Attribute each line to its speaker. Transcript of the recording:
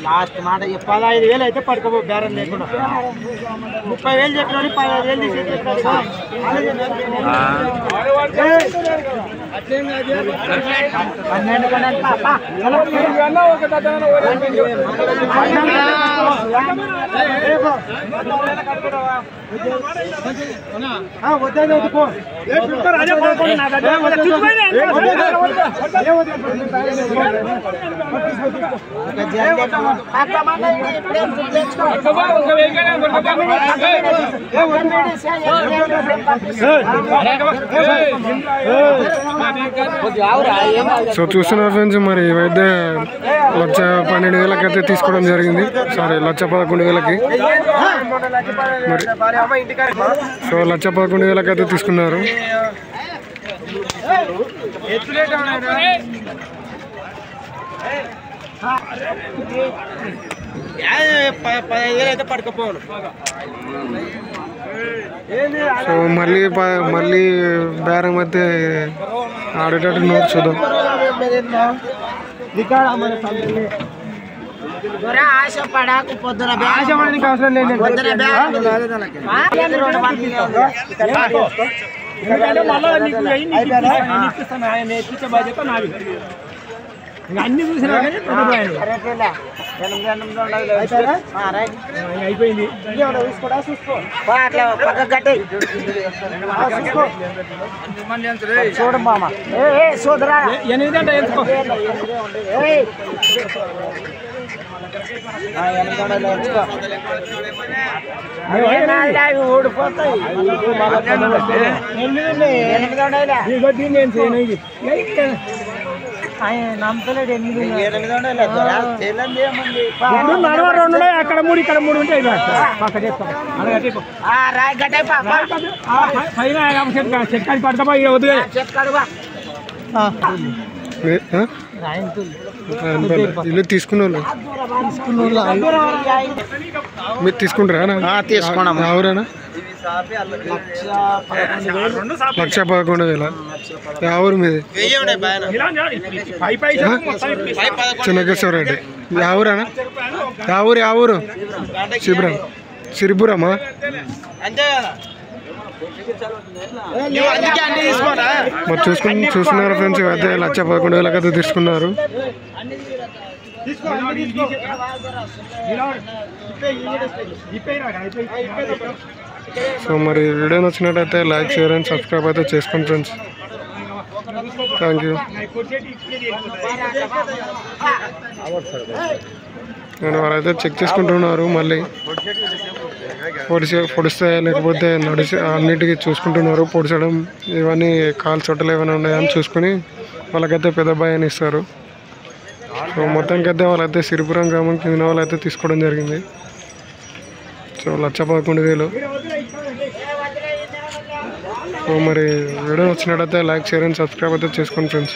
Speaker 1: Last మాట 15,000 అయితే పడుకోబో బేరం లేకుండా 30,000 చెప్పిన 15,000 తీసి 12 కొనాలి పాప
Speaker 2: సో చూస్తున్నారు ఫ్రెండ్స్, మరి ఇవైతే 1,12,000 అయితే తీసుకోవడం జరిగింది. సారీ 1,11,000కి. సో 1,11,000 అయితే తీసుకున్నారు.
Speaker 1: అయితే పడుకోపోను.
Speaker 2: సో మళ్ళీ బేరం అయితే ఆడేటట్టు నోట్ చూద్దాం.
Speaker 1: ఆశ పడాకు పొద్దున ఆశ పడడానికి అవసరం లేదు. బాధ్యత నాది. అన్ని చూసినా అయిపోయింది. చూడు మామ చూడరా 8 అంటే ఎంచుకో. 800 ఓడిపోతాయి. 800 నమ్మలేదు. 800 అక్కడ 3 ఇక్కడ 3 ఉంటాయి. చెట్కాడి పడతామా
Speaker 2: ఇల్లు తీసుకున్న మీరు తీసుకుంటారా?
Speaker 1: తీసుకున్నాం.
Speaker 2: ఎవరైనా 1,11,000 ఎవరు మీది? చిన్నకేశ్వరరెడ్డి. ఎవరన్నా? ఎవరు? సిరిపురమా? మరి చూస్తున్నారు ఫ్రెండ్స్, అయితే 1,11,000 అయితే తీసుకున్నారు. సో మరి వీడియో నచ్చినట్టయితే లైక్, షేర్ అండ్ సబ్స్క్రైబ్ అయితే చేసుకోండి ఫ్రెండ్స్. Thank you. నేను వాళ్ళైతే చెక్ చేసుకుంటున్నారు, మళ్ళీ పొడిస్తాయా లేకపోతే అన్నిటికీ చూసుకుంటున్నారు. పొడిచడం ఇవన్నీ కాలు చొట్టలు ఏమైనా ఉన్నాయని చూసుకుని వాళ్ళకైతే పెద్ద భయాన్ని ఇస్తారు. సో మొత్తానికైతే వాళ్ళైతే సిరిపురం గ్రామం కింద వాళ్ళైతే తీసుకోవడం జరిగింది. సో 1,11,000. సో మరి వీడియో వచ్చినట్టయితే లైక్, షేర్ అండ్ సబ్స్క్రైబ్ అయితే చేసుకోండి ఫ్రెండ్స్.